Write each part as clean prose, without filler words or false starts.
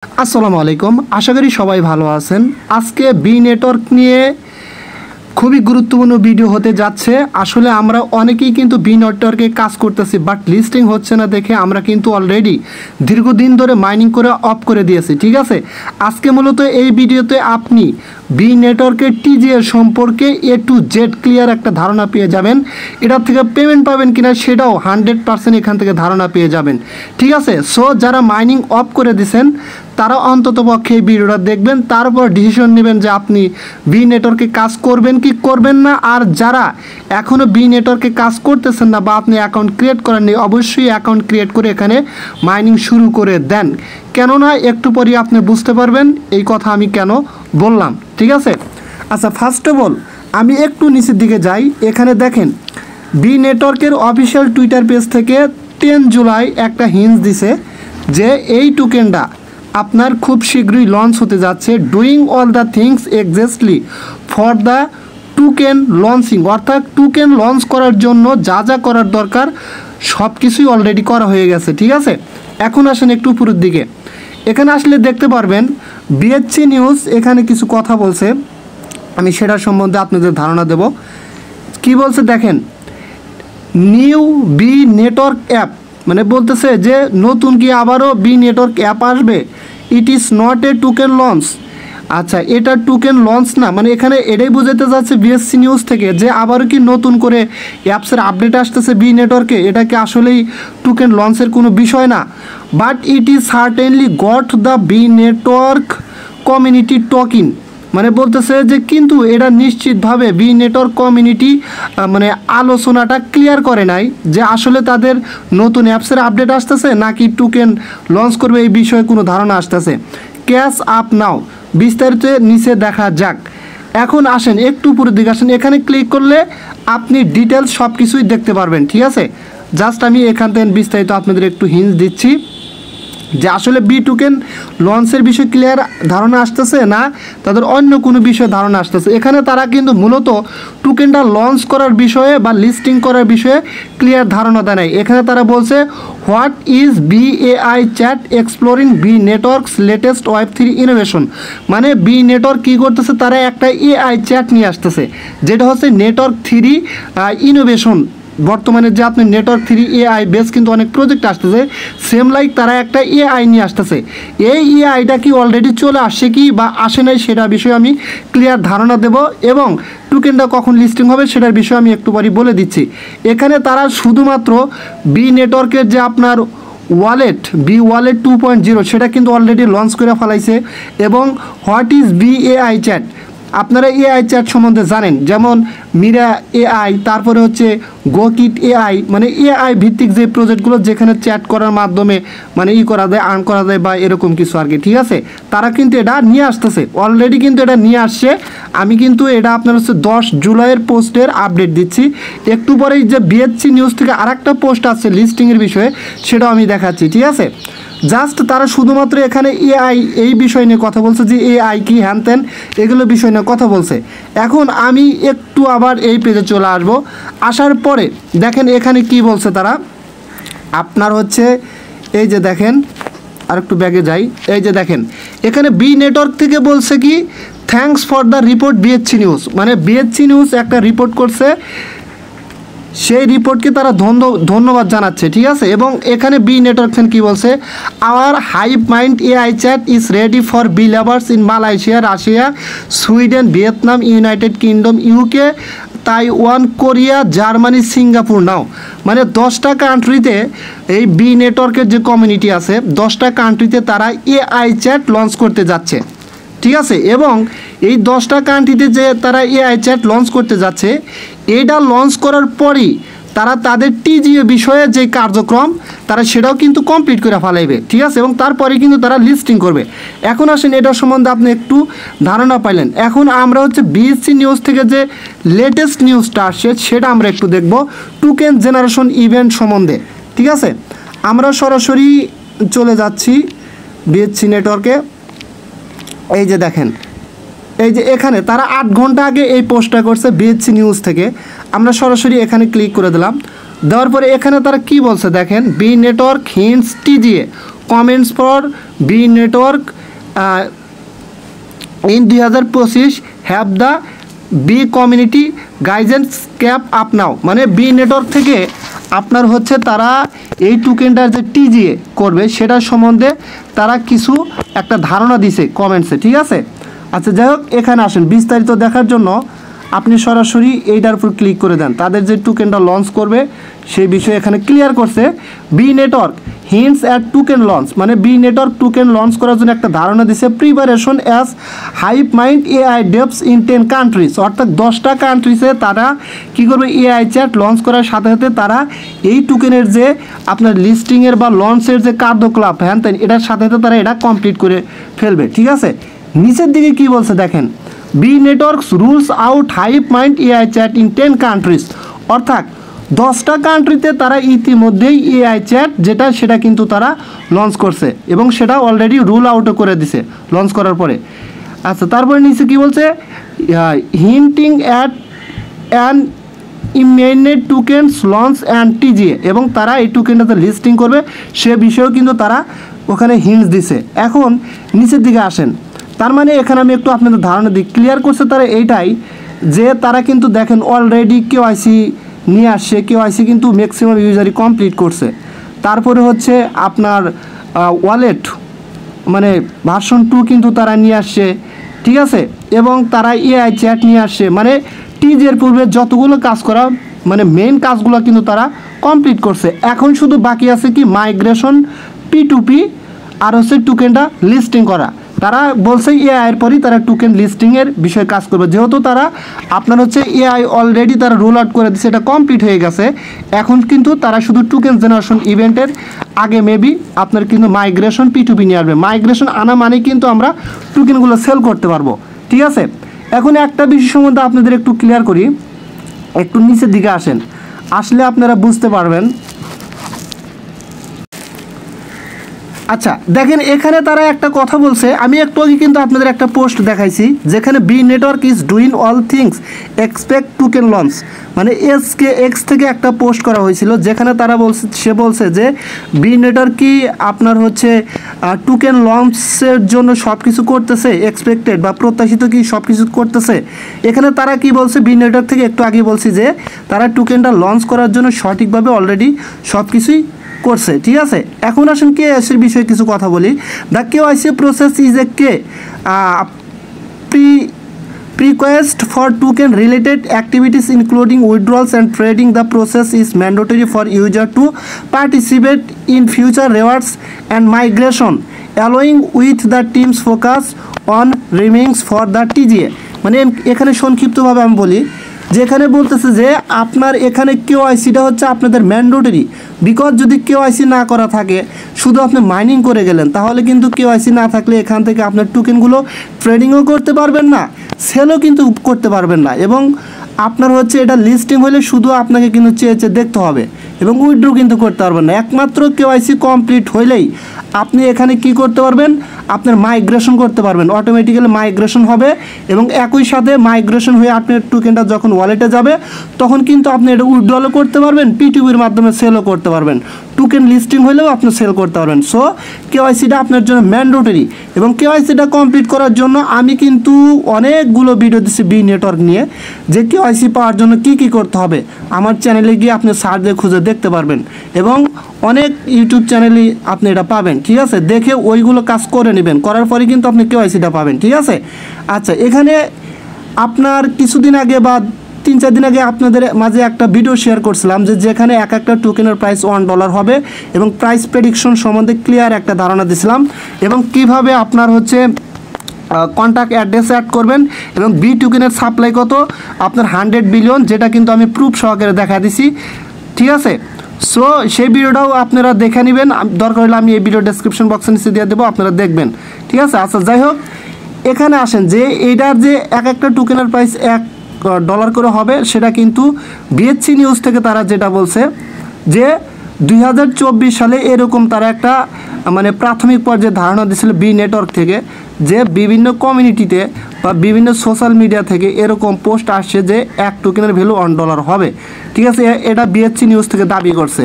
আসসালামু আলাইকুম, আশা করি সবাই ভালো আছেন। আজকে বি নেটওয়ার্ক নিয়ে খুবই গুরুত্বপূর্ণ ভিডিও হতে যাচ্ছে। আসলে আমরা অনেকেই কিন্তু বি নেটওয়ার্কে কাজ করতেছি, বাট লিস্টিং হচ্ছে না দেখে আমরা কিন্তু অলরেডি দীর্ঘদিন ধরে মাইনিং করে অফ করে দিয়েছি। ঠিক আছে, আজকে মূলত এই ভিডিওতে আপনি বি নেটওয়ার্কের টিজিএস সম্পর্কে এ টু জেড ক্লিয়ার একটা ধারণা পেয়ে যাবেন। এটার থেকে পেমেন্ট পাবেন কিনা সেটাও 100% এখান থেকে ধারণা পেয়ে যাবেন। ঠিক আছে, সো যারা মাইনিং অফ করে দিয়েছেন তারা অন্তত পক্ষে এই ভিডিওটা দেখবেন, তারপর ডিসিশন নেবেন যে আপনি বি নেটওয়ার্কে কাজ করবেন কি করবেন না। আর যারা এখনও বি নেটওয়ার্কে কাজ করতেছেন না বা আপনি অ্যাকাউন্ট ক্রিয়েট করেননি, অবশ্যই অ্যাকাউন্ট ক্রিয়েট করে এখানে মাইনিং শুরু করে দেন। কেননা একটু পরে আপনি বুঝতে পারবেন এই কথা আমি কেন বললাম। ঠিক আছে, আচ্ছা, ফার্স্ট অফ অল আমি একটু নিচের দিকে যাই। এখানে দেখেন বি নেটওয়ার্কের অফিসিয়াল টুইটার পেজ থেকে 10 জুলাই একটা হিন্ট দিছে যে এই টোকেনটা আপনার খুব শীঘ্রই লঞ্চ হতে যাচ্ছে। Doing all the things exactly for the token launching, অর্থাৎ টোকেন লঞ্চ করার জন্য যা যা করার দরকার সব কিছুই অলরেডি করা হয়ে গেছে। ঠিক আছে, এখন আসেন একটু উপরের দিকে। এখানে আসলে দেখতে পারবেন বিএসসি নিউজ এখানে কিছু কথা বলছে, আমি সেটা সম্বন্ধে আপনাদের ধারণা দেব। কি বলছে দেখেন, নিউ বি নেটওয়ার্ক অ্যাপ, মানে বলতেছে যে নতুন কি আবারও বি নেটওয়ার্ক অ্যাপ আসবে। It is not a token launch. আচ্ছা, এটা টোকেন লঞ্চ না, মানে এখানে এটাই বোঝাতে যাচ্ছে বিএসসি নিউজ থেকে যে আবারও কি নতুন করে অ্যাপসের আপডেট আসতেছে বি নেটওয়ার্কে, এটা কি আসলেই টোকেন লঞ্চের কোনো বিষয় না। But it is certainly got the B network community talking, মানে বলতেছে যে কিন্তু এটা নিশ্চিতভাবে বি নেটওয়ার্ক কমিউনিটি মানে আলোচনাটা ক্লিয়ার করে নাই যে আসলে তাদের নতুন অ্যাপসের আপডেট আসতেছে নাকি টোকেন লঞ্চ করবে, এই বিষয়ে কোনো ধারণা আসতেছে। ক্যাশ আপ নাও, বিস্তারিত নিচে দেখা যাক। এখন আসেন একটু উপরের দিকে আসেন, এখানে ক্লিক করলে আপনি ডিটেলস সব কিছুই দেখতে পারবেন। ঠিক আছে, জাস্ট আমি এখান থেকে বিস্তারিত আপনাদের একটু হিন্ট দিচ্ছি যে আসলে বি টোকেন লঞ্চের বিষয়ে ক্লিয়ার ধারণা আসতেছে না তাদের অন্য কোনো বিষয়ে ধারণা আসতেছে। এখানে তারা কিন্তু মূলত টোকেনটা লঞ্চ করার বিষয়ে বা লিস্টিং করার বিষয়ে ক্লিয়ার ধারণা দেয় নাই। এখানে তারা বলছে what is B AI chat exploring B networks latest web 3 innovation, মানে বি নেটওয়ার্ক কী করতেছে, তারা একটা এআই চ্যাট নিয়ে আসতেছে যেটা হচ্ছে নেটওয়ার্ক 3 ইনোভেশন। বর্তমানে যে আপনি নেটওয়ার্ক 3 এআই বেস কিন্তু অনেক প্রজেক্ট আসতেছে, সেম লাইক তারা একটা এআই নিয়ে আসতেছে। এই এআইটা কি অলরেডি চলে আসছে কি বা আসে নাই সেটা বিষয়ে আমি ক্লিয়ার ধারণা দেব, এবং টোকেনটা কখন লিস্টিং হবে সেটার বিষয়ে আমি একটু পরে বলে দিচ্ছি। এখানে তারা শুধুমাত্র বি নেটওয়ার্কের যে আপনার ওয়ালেট বি ওয়ালেট 2.0 সেটা কিন্তু অলরেডি লঞ্চ করে ফেলাইছে। এবং হোয়াট ইজ বিএআই চ্যাট, আপনারা এআই চ্যাট সম্বন্ধে জানেন, যেমন মিরা এআই, তারপরে হচ্ছে গোকিট এআই, মানে এআই ভিত্তিক যে প্রজেক্টগুলো যেখানে চ্যাট করার মাধ্যমে মানে করা যায়, আর্ন করা যায় বা এরকম কিছু আর কি। ঠিক আছে, তারা কিন্তু এটা নিয়ে আসতেছে, অলরেডি কিন্তু এটা নিয়ে আসছে। আমি কিন্তু এটা আপনার হচ্ছে 10 জুলাইয়ের পোস্টের আপডেট দিচ্ছি। একটু পরেই যে বিএসসি নিউজ থেকে আরেকটা পোস্ট আসছে লিস্টিংয়ের বিষয়ে, সেটাও আমি দেখাচ্ছি। ঠিক আছে, জাস্ট তারা শুধুমাত্র এখানে এআই এই বিষয় নিয়ে কথা বলছে যে এআই কি হ্যান ত্যান এগুলো বিষয় নিয়ে কথা বলছে। এখন আমি একটু আবার এই পেজে চলে আসবো, আসার পরে দেখেন এখানে কি বলছে তারা। আপনার হচ্ছে এই যে দেখেন, আর একটু ব্যাগে যাই, এই যে দেখেন এখানে বি নেটওয়ার্ক থেকে বলছে কি thanks for the report BSc news, মানে বিএসসি নিউজ একটা রিপোর্ট করছে, সেই রিপোর্টকে তারা ধন্যবাদ জানাচ্ছে। ঠিক আছে, এবং এখানে বি নেটওয়ার্ক কি বলছে, our hive mind AI chat is ready for B lovers in Malaysia, Russia, Sweden, Vietnam, United Kingdom, UK, Taiwan, Korea, Germany, Singapore now, মানে 10টা কান্ট্রিতে এই বি নেটওয়ার্কের যে কমিউনিটি আছে 10টা কান্ট্রিতে তারা এআই চ্যাট লঞ্চ করতে যাচ্ছে। ঠিক আছে, এবং এই 10টা কান্ট্রিতে যে তারা এআই চ্যাট লঞ্চ করতে যাচ্ছে, এটা লঞ্চ করার পরই তারা তাদের টিজিএ বিষয়ে যে কার্যক্রম তারা সেটাও কিন্তু কমপ্লিট করে ফেলাইবে। ঠিক আছে, এবং তারপরে কিন্তু তারা লিস্টিং করবে। এখন আসেন এটার সম্বন্ধে আপনি একটু ধারণা পাইলেন। এখন আমরা হচ্ছে বিএসসি নিউজ থেকে যে লেটেস্ট নিউজটা আসছে সেটা আমরা একটু দেখব টোকেন জেনারেশন ইভেন্ট সম্বন্ধে। ঠিক আছে, আমরা সরাসরি চলে যাচ্ছি বিএসসি নেটওয়ার্কে। এই যে দেখেন, এই যে এখানে তারা 8 ঘন্টা আগে এই পোস্টটা করছে বিএসসি নিউজ থেকে। আমরা সরাসরি এখানে ক্লিক করে দিলাম, দেওয়ার পরে এখানে তারা কি বলছে দেখেন, B network hints TGA comments for B network in 2025 have the B community guidance cap up now. মানে বি নেটওয়ার্ক থেকে আপনার হচ্ছে তারা এই টোকেনটার যে টিজিএ করবে সেটার সম্বন্ধে তারা কিছু একটা ধারণা দিছে কমেন্টসে, ঠিক আছে। আচ্ছা যাই হোক, এখানে আসেন বিস্তারিত দেখার জন্য আপনি সরাসরি এইটার উপর ক্লিক করে দেন। তাদের যে টোকেনটা লঞ্চ করবে সেই বিষয়ে এখানে ক্লিয়ার করছে, B network hints at token launch. মানে বি নেটওয়ার্ক টোকেন লঞ্চ করার জন্য একটা ধারণা দিছে, preparation as hype mind AI devs in 10 countries. অর্থাৎ 10টা কান্ট্রিজে তারা কী করবে, এআই চ্যাট লঞ্চ করার সাথে সাথে তারা এই টোকেনের যে আপনার লিস্টিংয়ের বা লঞ্চের যে কার্যকলাপ হ্যান তেন এটার সাথে সাথে তারা এটা কমপ্লিট করে ফেলবে, ঠিক আছে। নিচের দিকে কি বলছে দেখেন, B networks rolls out hype mind AI chat in 10 countries. অর্থাৎ 10টা কান্ট্রিতে তারা ইতিমধ্যেই এআই চ্যাট যেটা সেটা কিন্তু তারা লঞ্চ করছে এবং সেটা অলরেডি রুল আউটও করে দিছে লঞ্চ করার পরে। আচ্ছা তারপরে নিচে কি বলছে, hinting at an imminent tokens launch and TGA, এবং তারা এই টোকেনটাতে লিস্টিং করবে সে বিষয়েও কিন্তু তারা ওখানে হিন্টস দিছে। এখন নিচের দিকে আসেন, তার মানে এখানে আমি একটু আপনাদের ধারণা দিই, ক্লিয়ার করছে তারা এইটাই যে তারা কিন্তু দেখেন অলরেডি কেওআইসি নিয়ে আসছে, কেওআইসি কিন্তু ম্যাক্সিমাম ইউজারই কমপ্লিট করছে। তারপরে হচ্ছে আপনার ওয়ালেট মানে ভার্সন 2 কিন্তু তারা নিয়ে আসছে, ঠিক আছে, এবং তারা এআই চ্যাট নিয়ে আসছে। মানে টিজের পূর্বে যতগুলো কাজ করা মানে মেইন কাজগুলো কিন্তু তারা কমপ্লিট করছে। এখন শুধু বাকি আছে কি মাইগ্রেশন P2P আর হচ্ছে টোকেনটা লিস্টিং করা। তারা বলছে এআইয়ের পরই তারা টোকেন লিস্টিংয়ের বিষয়ে কাজ করবে, যেহেতু তারা আপনার হচ্ছে এআই অলরেডি তারা রোল আউট করে দিচ্ছে, এটা কমপ্লিট হয়ে গেছে। এখন কিন্তু তারা শুধু টোকেন জেনারেশন ইভেন্টের আগে মেবি আপনার কিন্তু মাইগ্রেশন P2P নিয়ে আসবে। মাইগ্রেশন আনা মানে কিন্তু আমরা টোকেনগুলো সেল করতে পারবো, ঠিক আছে। এখন একটা বিষয় সম্বন্ধে আপনাদের একটু ক্লিয়ার করি, একটু নিচের দিকে আসেন, আসলে আপনারা বুঝতে পারবেন। আচ্ছা দেখেন এখানে তারা একটা কথা বলছে, আমি একটু আগে কিন্তু আপনাদের একটা পোস্ট দেখাইছি যেখানে B network is doing all things expect token launch. মানে SKX থেকে একটা পোস্ট করা হয়েছিল যেখানে তারা বলছে যে বি নেটওয়ার্ক কি আপনার হচ্ছে টোকেন লঞ্চের জন্য সব কিছু করতেছে, এক্সপেক্টেড বা প্রত্যাশিত কি সব কিছু করতেছে। এখানে তারা কি বলছে, বি নেটওয়ার্ক থেকে একটু আগে বলছি যে তারা টোকেনটা লঞ্চ করার জন্য সঠিকভাবে অলরেডি সব কিছুই করছে, ঠিক আছে। এখন আসেন কেওআইসির বিষয়ে কিছু কথা বলি। The KYC process is a prerequisite for token related activities including withdrawals and trading. The process is mandatory for user to participate in future rewards and migration, allowing with the team's focus on remains for the TGA. মানে এখানে সংক্ষিপ্তভাবে আমি বলি, যেখানে বলতেছে যে আপনার এখানে কেওআইসিটা হচ্ছে আপনাদের ম্যান্ডেটরি, বিকজ যদি কেওআইসি না করা থাকে শুধু আপনি মাইনিং করে গেলেন তাহলে কিন্তু কেওআইসি না থাকলে এখান থেকে আপনার টোকেনগুলো ট্রেডিংও করতে পারবেন না, সেলও কিন্তু করতে পারবেন না, এবং আপনার হচ্ছে এটা লিস্টিং হলে শুধু আপনাকে কিন্তু চেয়ে দেখতে হবে এবং উইথড্র কিন্তু করতে পারবেন না। একমাত্র কেওআইসি কমপ্লিট হইলেই আপনি এখানে কি করতে পারবেন, আপনার মাইগ্রেশন করতে পারবেন, অটোমেটিক্যালি মাইগ্রেশন হবে এবং একই সাথে মাইগ্রেশন হয়ে আপনার টোকেনটা যখন ওয়ালেটে যাবে তখন কিন্তু আপনি এটা উইথড্রলও করতে পারবেন, P2Pর মাধ্যমে সেলও করতে পারবেন, টোকেন লিস্টিং হলেও আপনি সেল করতে পারবেন। সো কেওআইসিটা আপনার জন্য ম্যান্ডেটরি, এবং কেওআইসিটা কমপ্লিট করার জন্য আমি কিন্তু অনেকগুলো ভিডিও দিচ্ছি বি নেটওয়ার্ক নিয়ে, যে কেওআইসি পাওয়ার জন্য কি কি করতে হবে আমার চ্যানেলে গিয়ে আপনি সার্চ দিয়ে খুঁজে দেখতে পারবেন, এবং অনেক ইউটিউব চ্যানেলই আপনি এটা পাবেন, ঠিক আছে। দেখে ওইগুলো কাজ করে নেবেন, করার পরে কিন্তু আপনি কেওআইসিটা পাবেন, ঠিক আছে। আচ্ছা এখানে আপনার কিছুদিন আগে বা 3-4 দিন আগে আপনাদের মাঝে একটা ভিডিও শেয়ার করছিলাম যে যেখানে এক একটা টোকেনের প্রাইস $1 হবে এবং প্রাইস প্রেডিকশন সম্বন্ধে ক্লিয়ার একটা ধারণা দিয়েছিলাম, এবং কিভাবে আপনার হচ্ছে কন্ট্যাক্ট অ্যাড্রেস অ্যাড করবেন, এবং বি টোকেনের সাপ্লাই কত আপনার 100 বিলিয়ন, যেটা কিন্তু আমি প্রুফ সহকারে দেখা দিছি, ঠিক আছে। সো সেই ভিডিওটাও আপনারা দেখে নেবেন, দরকার হলে আমি এই ভিডিও ডেসক্রিপশন বক্সে নিচে দিয়ে দেবো, আপনারা দেখবেন, ঠিক আছে। আচ্ছা যাই হোক, এখানে আসেন যে এইটার যে এক একটা টোকেনের প্রাইস $1 করে হবে, সেটা কিন্তু BHC নিউজ থেকে তারা যেটা বলছে যে 2024 সালে এরকম তারা একটা মানে প্রাথমিক পর্যায়ে ধারণা দিয়েছিল বি নেটওয়ার্ক থেকে, যে বিভিন্ন কমিউনিটিতে বা বিভিন্ন সোশ্যাল মিডিয়া থেকে এরকম পোস্ট আসছে যে এক টোকেনের ভ্যালু $1 হবে। ঠিক আছে, এটা বিএসসি নিউজ থেকে দাবি করছে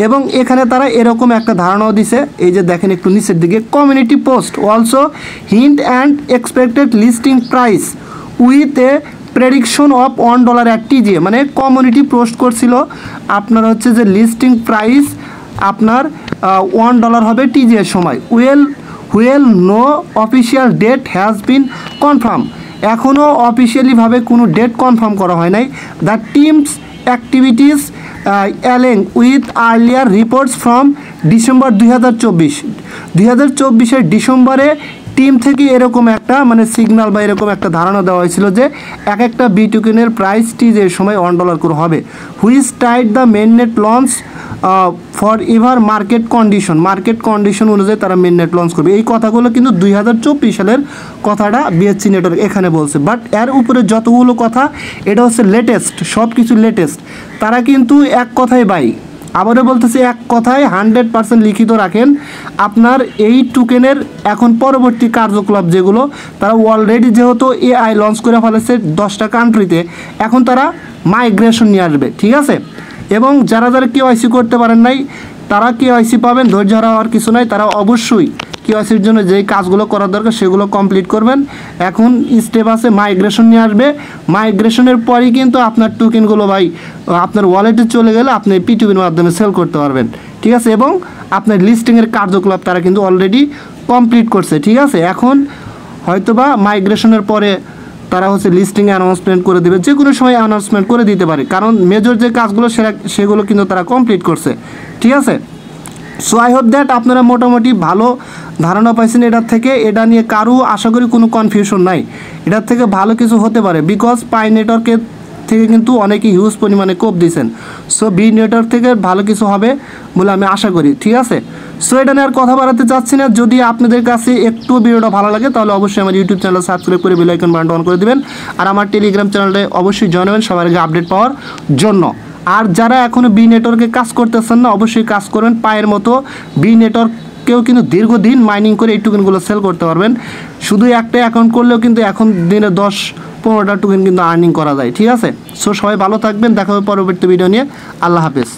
এবং এখানে তারা এরকম একটা ধারণাও দিছে। এই যে দেখেন একটু নিচের দিকে, community post also hint and expected listing price with a prediction of $1 at TGA, মানে কমিউনিটি পোস্ট করছিল আপনার হচ্ছে যে লিস্টিং প্রাইস আপনার $1 হবে টিজিএর সময়। While no official date has been confirm, এখনও অফিসিয়ালিভাবে কোনো ডেট কনফার্ম করা হয় নাই। The team's activities along with earlier reports from December 2024 ডিসেম্বরে টিম থেকে এরকম একটা মানে সিগন্যাল বা এরকম একটা ধারণা দেওয়া হয়েছিল যে এক একটা বি টোকেনের প্রাইস টিজের সময় $1 করে হবে। Which tied the mainnet launch for ever market condition অনুযায়ী তারা মেননেট লঞ্চ করবে। এই কথাগুলো কিন্তু 2024 সালের কথাটা বিএসসি নেটওয়ার্ক এখানে বলছে, বাট এর উপরে যতগুলো কথা এটা হচ্ছে লেটেস্ট, সব কিছু লেটেস্ট। তারা কিন্তু এক কথায় আবারও বলতেছে এক কথায় 100% লিখিত রাখেন আপনার এই টোকেনের এখন পরবর্তী কার্যকলাপ যেগুলো তারা অলরেডি যেহেতু এআই লঞ্চ করে ফেলেছে 10টা কান্ট্রিতে, এখন তারা মাইগ্রেশন নিয়ে আসবে। ঠিক আছে, এবং যারা কেওয়াইসি করতে পারেন নাই তারা কেওয়াইসি পাবেন, ধৈর্য হারাবার কিছু নাই। তারা অবশ্যই কেওয়াইসির জন্য যেই কাজগুলো করার দরকার সেগুলো কমপ্লিট করবেন। এখন স্টেপ আছে মাইগ্রেশন নিয়ে আসবে, মাইগ্রেশনের পরেই কিন্তু আপনার টোকেনগুলো আপনার ওয়ালেটে চলে গেলে আপনি পিটুপির মাধ্যমে সেল করতে পারবেন। ঠিক আছে, এবং আপনার লিস্টিংয়ের কার্যকলাপ তারা কিন্তু অলরেডি কমপ্লিট করছে। ঠিক আছে, এখন হয়তোবা মাইগ্রেশনের পরে তারা হচ্ছে লিস্টিং অ্যানাউন্সমেন্ট করে দেবে, যে কোনো সময় অ্যানাউন্সমেন্ট করে দিতে পারে, কারণ মেজর যে কাজগুলো সেগুলো কিন্তু তারা কমপ্লিট করছে। ঠিক আছে, সো আই হোপ দ্যাট আপনারা মোটামুটি ভালো ধারণা পাইছেন এটার থেকে। এটা নিয়ে কারো আশা করি কোনো কনফিউশন নাই, এটার থেকে ভালো কিছু হতে পারে, বিকজ পাই নেটওয়ার্কের থেকে কিন্তু অনেকে হিউজ পরিমাণে কোপ দিয়েছেন। সো বি নেটওয়ার্ক থেকে ভালো কিছু হবে বলে আমি আশা করি। ঠিক আছে, সো এটা নিয়ে আর কথা বাড়াতে চাচ্ছি না। যদি আপনাদের কাছে একটু ভিডিওটা ভালো লাগে তাহলে অবশ্যই আমার ইউটিউব চ্যানেল সাবস্ক্রাইব করে বেল আইকন বাটন অন করে দিবেন, আর আমার টেলিগ্রাম চ্যানেলে অবশ্যই জয়েন হবেন সবার আগে আপডেট পাওয়ার জন্য। আর যারা এখনও বি নেটওয়ার্কে কাজ করতেছেন না অবশ্যই কাজ করবেন, পায়ের মতো বি নেটওয়ার্ককেও কিন্তু দীর্ঘদিন মাইনিং করে এই টোকেনগুলো সেল করতে পারবেন। শুধু একটা অ্যাকাউন্ট করলেও কিন্তু এখন দিনে 10-15টা টোকেন কিন্তু আর্নিং করা যায়। ঠিক আছে, সো সবাই ভালো থাকবেন, দেখা হবে পরবর্তী ভিডিও নিয়ে। আল্লাহ হাফেজ।